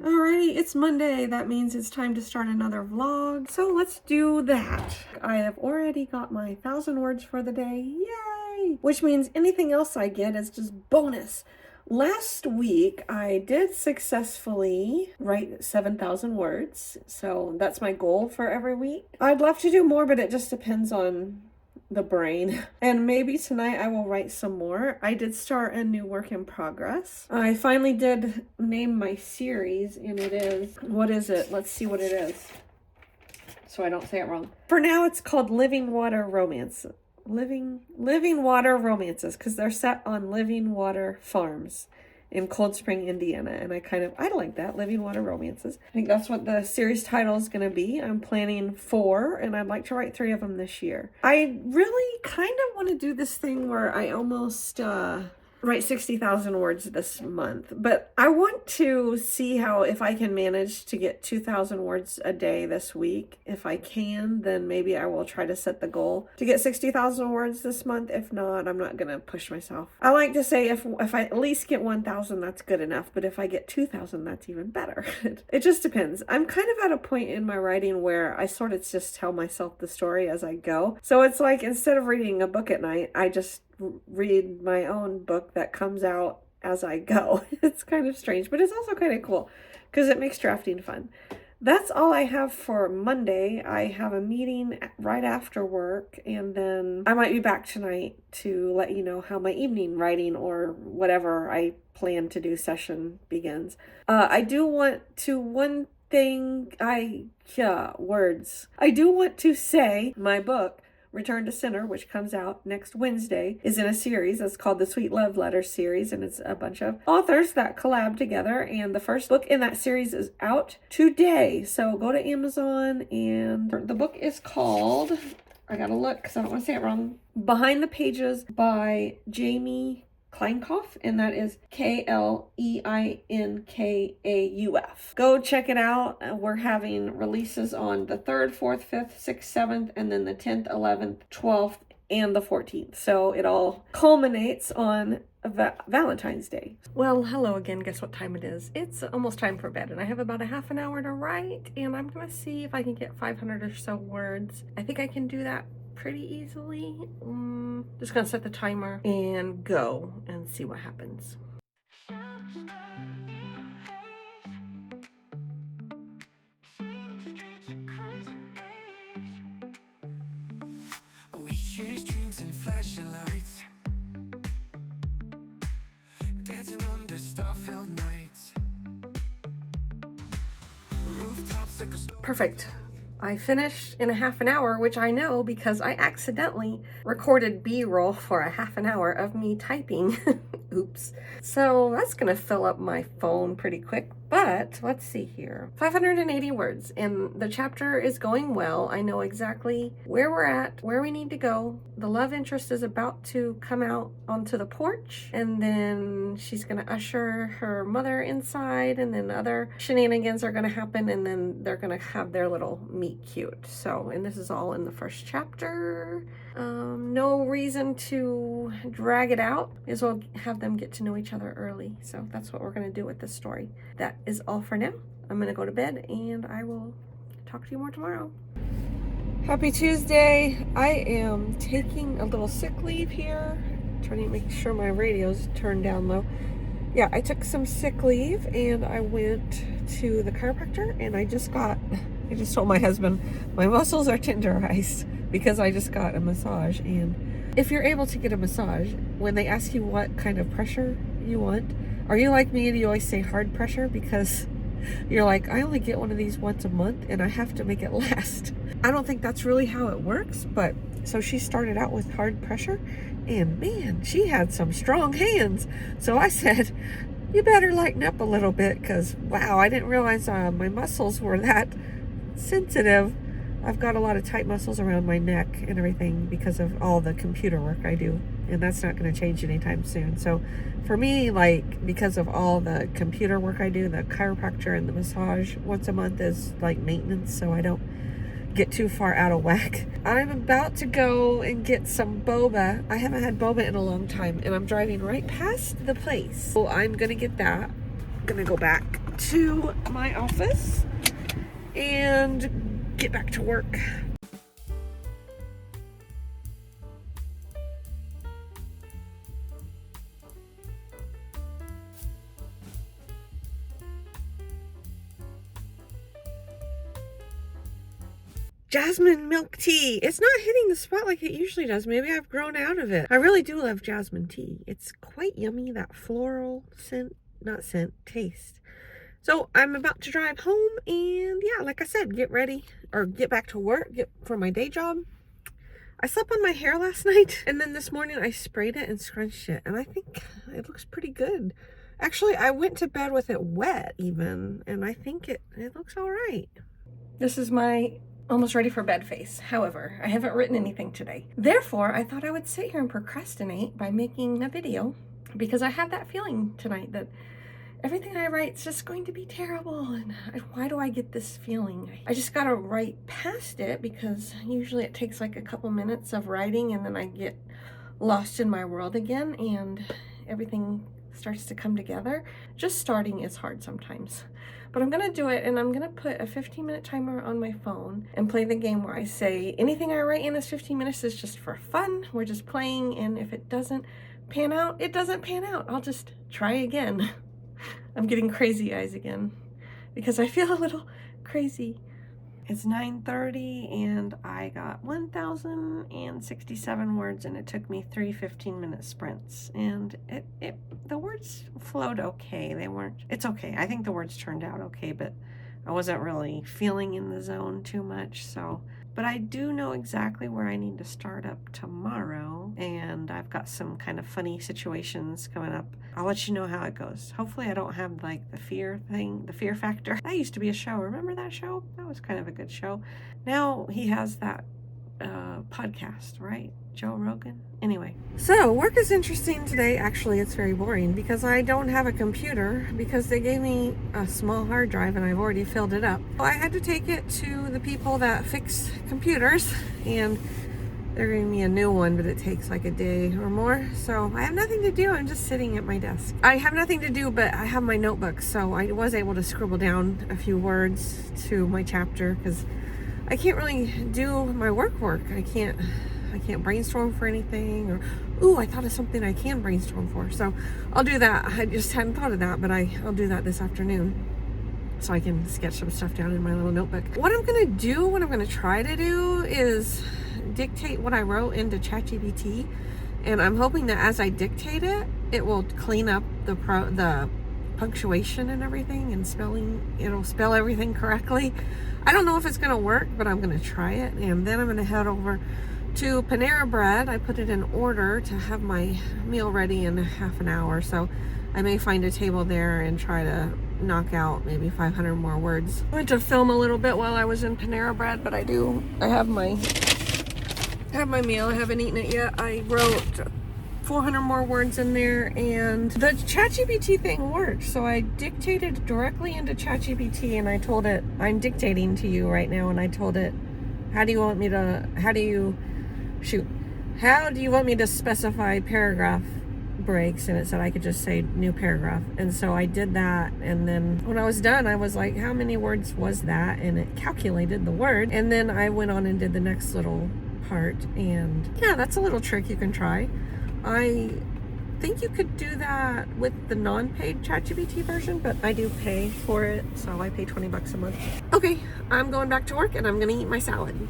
Alrighty, it's Monday. That means it's time to start another vlog. So let's do that. I have already got my 1,000 words for the day. Yay! Which means anything else I get is just bonus. Last week, I did successfully write 7,000 words. So that's my goal for every week. I'd love to do more, but it just depends on the brain. And maybe tonight I will write some more. I did start a new work in progress. I finally did name my series, and it is, what is it? Let's see what it is, so I don't say it wrong. For now, it's called Living Water Romance. Living Water Romances, because they're set on living water farms in Cold Spring, Indiana. And I like that, Living Water Romances. I think that's what the series title is going to be. I'm planning 4, and I'd like to write 3 of them this year. I really kind of want to do this thing where I almost write 60,000 words this month, but I want to see if I can manage to get 2,000 words a day this week. If I can, then maybe I will try to set the goal to get 60,000 words this month. If not, I'm not going to push myself. I like to say if I at least get 1,000, that's good enough, but if I get 2,000, that's even better. It just depends. I'm kind of at a point in my writing where I sort of just tell myself the story as I go. So it's like, instead of reading a book at night, I just read my own book that comes out as I go. It's kind of strange, but it's also kind of cool because it makes drafting fun. That's all I have for Monday. I have a meeting right after work, and then I might be back tonight to let you know how my evening writing or whatever I plan to do session begins. I do want to say my book Return to Center, which comes out next Wednesday, is in a series that's called the Sweet Love Letter series, and it's a bunch of authors that collab together, and the first book in that series is out today. So go to Amazon, and the book is called, I gotta look because I don't want to say it wrong, Behind the Pages by Jamie Kleinkauf, and that is Kleinkauf. Go check it out. We're having releases on the 3rd, 4th, 5th, 6th, 7th, and then the 10th, 11th, 12th, and the 14th. So it all culminates on Valentine's Day. Well, hello again. Guess what time it is? It's almost time for bed, and I have about a half an hour to write, and I'm gonna see if I can get 500 or so words. I think I can do that pretty easily. Just gonna set the timer and go and see what happens. We chase dreams and flashing lights, dancing under star-filled nights. Rooftops like a Perfect. I finished in a half an hour, which I know because I accidentally recorded B-roll for a half an hour of me typing. Oops. So that's gonna fill up my phone pretty quick, but let's see here. 580 words, and the chapter is going well. I know exactly where we're at, where we need to go. The love interest is about to come out onto the porch, and then she's gonna usher her mother inside, and then other shenanigans are gonna happen, and then they're gonna have their little meet cute. So, and this is all in the first chapter. No reason to drag it out. May as well have them get to know each other early. So that's what we're going to do with this story. That is all for now. I'm going to go to bed, and I will talk to you more tomorrow. Happy Tuesday. I am taking a little sick leave here. Trying to make sure my radio's turned down low. Yeah, I took some sick leave, and I went to the chiropractor, and I just told my husband my muscles are tenderized because I just got a massage. And if you're able to get a massage, when they ask you what kind of pressure you want, are you like me and you always say hard pressure because you're like, I only get one of these once a month and I have to make it last? I don't think that's really how it works, but so she started out with hard pressure, and man, she had some strong hands. So I said, you better lighten up a little bit, because wow, I didn't realize my muscles were that sensitive. I've got a lot of tight muscles around my neck and everything because of all the computer work I do, and that's not going to change anytime soon. So for me, like, because of all the computer work I do, the chiropractor and the massage once a month is like maintenance, so I don't get too far out of whack. I'm about to go and get some boba. I haven't had boba in a long time, and I'm driving right past the place. So I'm gonna get that. I'm gonna go back to my office and get back to work. Jasmine milk tea. It's not hitting the spot like it usually does. Maybe I've grown out of it. I really do love jasmine tea. It's quite yummy, that floral taste. So I'm about to drive home and yeah, like I said, get ready or get back to work, for my day job. I slept on my hair last night and then this morning I sprayed it and scrunched it and I think it looks pretty good. Actually, I went to bed with it wet even and I think it looks all right. This is my almost ready for bed face. However, I haven't written anything today. Therefore, I thought I would sit here and procrastinate by making a video because I have that feeling tonight that everything I write is just going to be terrible. And why do I get this feeling? I just gotta write past it because usually it takes like a couple minutes of writing and then I get lost in my world again and everything starts to come together. Just starting is hard sometimes. But I'm gonna do it and I'm gonna put a 15-minute timer on my phone and play the game where I say anything I write in this 15 minutes is just for fun. We're just playing and if it doesn't pan out, it doesn't pan out. I'll just try again. I'm getting crazy eyes again because I feel a little crazy. It's 9:30 and I got 1,067 words and it took me 3 15-minute sprints and the words flowed okay. It's okay. I think the words turned out okay, but I wasn't really feeling in the zone too much. But I do know exactly where I need to start up tomorrow and I've got some kind of funny situations coming up. I'll let you know how it goes. Hopefully I don't have like the fear factor. That used to be a show. Remember that show? That was kind of a good show. Now he has that podcast, right? Joe Rogan. Anyway, so work is interesting today. Actually, it's very boring because I don't have a computer because they gave me a small hard drive and I've already filled it up. I had to take it to the people that fix computers and they're giving me a new one, but it takes like a day or more. So I have nothing to do. I'm just sitting at my desk. I have nothing to do, but I have my notebook. So I was able to scribble down a few words to my chapter because I can't really do my work. I can't brainstorm for anything or, ooh, I thought of something I can brainstorm for. So I'll do that. I just hadn't thought of that, but I'll do that this afternoon so I can sketch some stuff down in my little notebook. What I'm going to try to do is dictate what I wrote into ChatGPT. And I'm hoping that as I dictate it, it will clean up the punctuation and everything and spelling. It'll spell everything correctly. I don't know if it's going to work, but I'm going to try it. And then I'm going to head over to Panera Bread. I put it in order to have my meal ready in half an hour. So I may find a table there and try to knock out maybe 500 more words. I went to film a little bit while I was in Panera Bread, but I have my meal. I haven't eaten it yet. I wrote 400 more words in there and the ChatGPT thing worked. So I dictated directly into ChatGPT and I told it, I'm dictating to you right now, and I told it, how do you want me to specify paragraph breaks? And it said I could just say new paragraph. And so I did that. And then when I was done, I was like, how many words was that? And it calculated the word. And then I went on and did the next little part. And yeah, that's a little trick you can try. I think you could do that with the non-paid ChatGPT version, but I do pay for it. So I pay $20 a month. Okay, I'm going back to work and I'm going to eat my salad.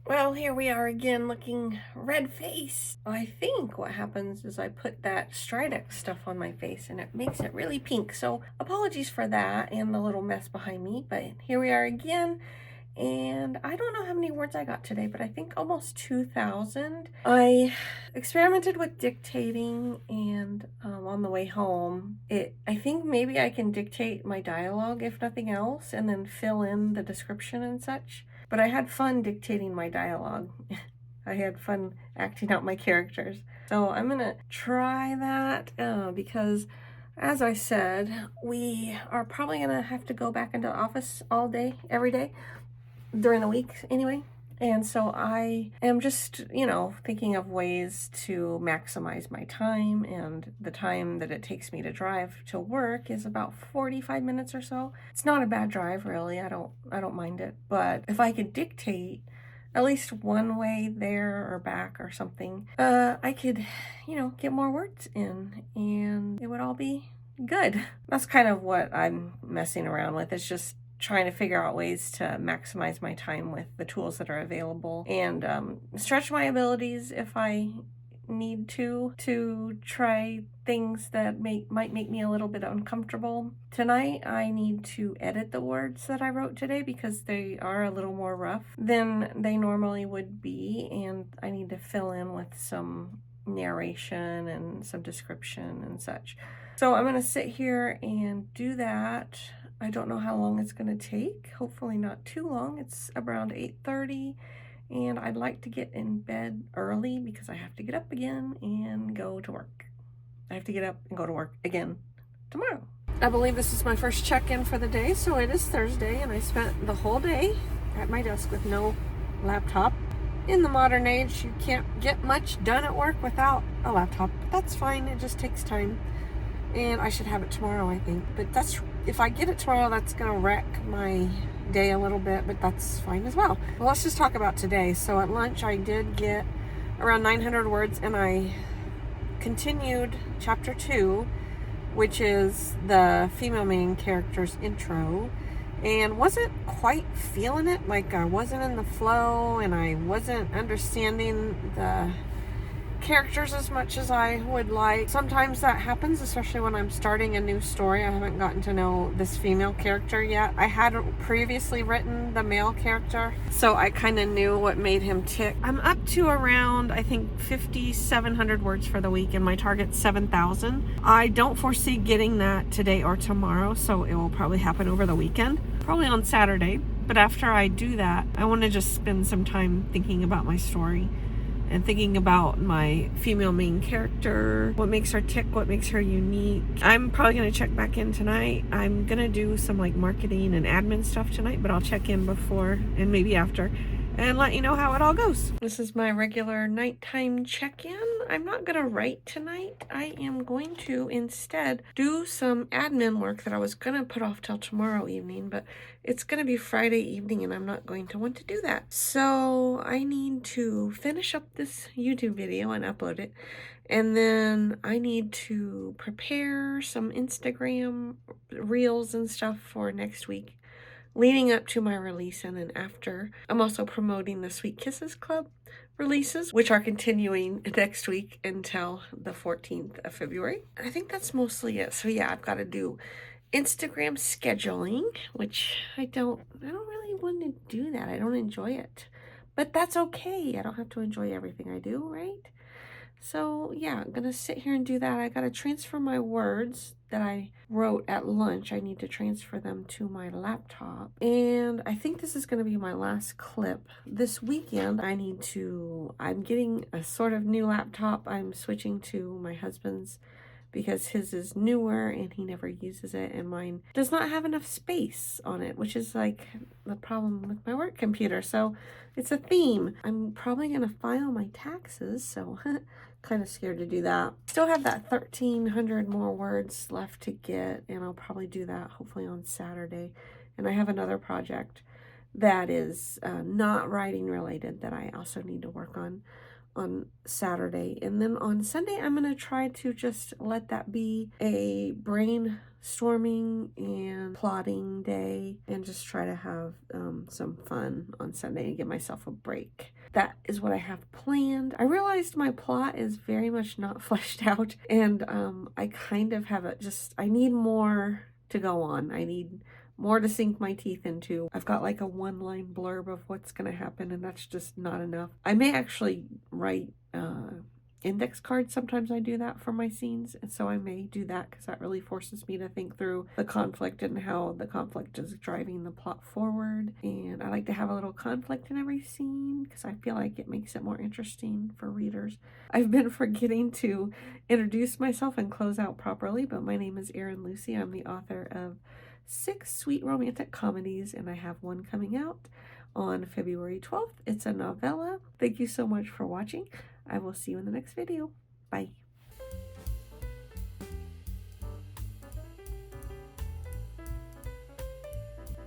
Well, here we are again looking red-faced. I think what happens is I put that Stridex stuff on my face and it makes it really pink. So apologies for that and the little mess behind me, but here we are again. And I don't know how many words I got today, but I think almost 2,000. I experimented with dictating and on the way home, I think maybe I can dictate my dialogue if nothing else and then fill in the description and such. But I had fun dictating my dialogue. I had fun acting out my characters. So I'm gonna try that because, as I said, we are probably gonna have to go back into the office all day, every day, during the week anyway. And so I am just, thinking of ways to maximize my time, and the time that it takes me to drive to work is about 45 minutes or so. It's not a bad drive, really. I don't mind it. But if I could dictate at least one way there or back or something, I could, get more words in, and it would all be good. That's kind of what I'm messing around with. It's just trying to figure out ways to maximize my time with the tools that are available, and stretch my abilities if I need to try things that might make me a little bit uncomfortable. Tonight I need to edit the words that I wrote today because they are a little more rough than they normally would be, and I need to fill in with some narration and some description and such. So I'm going to sit here and do that. I don't know how long it's going to take. Hopefully not too long. It's around 8:30, and I'd like to get in bed early because I have to get up again and go to work. I have to get up and go to work again tomorrow. I believe this is my first check-in for the day, so it is Thursday, and I spent the whole day at my desk with no laptop. In the modern age, you can't get much done at work without a laptop. That's fine. It just takes time. And I should have it tomorrow, I think. But if I get it tomorrow, that's going to wreck my day a little bit, but that's fine as well. Well, let's just talk about today. So at lunch, I did get around 900 words, and I continued chapter 2, which is the female main character's intro, and wasn't quite feeling it. Like, I wasn't in the flow, and I wasn't understanding the characters as much as I would like. Sometimes that happens, especially when I'm starting a new story. I haven't gotten to know this female character yet. I had previously written the male character, so I kind of knew what made him tick. I'm up to around, I think, 5,700 words for the week, and my target's 7,000. I don't foresee getting that today or tomorrow, so it will probably happen over the weekend, probably on Saturday. But after I do that, I want to just spend some time thinking about my story and thinking about my female main character, what makes her tick, what makes her unique. I'm probably going to check back in tonight. I'm going to do some marketing and admin stuff tonight, but I'll check in before and maybe after and let you know how it all goes. This is my regular nighttime check-in. I'm not going to write tonight. I am going to instead do some admin work that I was going to put off till tomorrow evening, but it's going to be Friday evening and I'm not going to want to do that. So I need to finish up this YouTube video and upload it. And then I need to prepare some Instagram reels and stuff for next week, leading up to my release and then after. I'm also promoting the Sweet Kisses Club releases, which are continuing next week until the 14th of February. I think that's mostly it. So yeah, I've got to do Instagram scheduling, which I don't really want to do that. I don't enjoy it. But that's okay. I don't have to enjoy everything I do, right? So yeah, I'm gonna sit here and do that. I gotta transfer my words that I wrote at lunch. I need to transfer them to my laptop. And I think this is gonna be my last clip. This weekend, I'm getting a sort of new laptop. I'm switching to my husband's because his is newer and he never uses it, and mine does not have enough space on it, which is the problem with my work computer. So it's a theme. I'm probably gonna file my taxes, so kind of scared to do that. Still have that 1,300 more words left to get, and I'll probably do that hopefully on Saturday. And I have another project that is not writing related that I also need to work on Saturday. And then on Sunday, I'm going to try to just let that be a brainstorming and plotting day and just try to have some fun on Sunday and give myself a break. That is what I have planned. I realized my plot is very much not fleshed out, and I kind of have I need more to go on. I need more to sink my teeth into. I've got a one-line blurb of what's going to happen, and that's just not enough. I may actually write index cards. Sometimes I do that for my scenes, and so I may do that because that really forces me to think through the conflict and how the conflict is driving the plot forward. And I like to have a little conflict in every scene because I feel like it makes it more interesting for readers. I've been forgetting to introduce myself and close out properly, but my name is Erin Lucy. I'm the author of 6 sweet romantic comedies, and I have one coming out on February 12th. It's a novella. Thank you so much for watching. I will see you in the next video. Bye.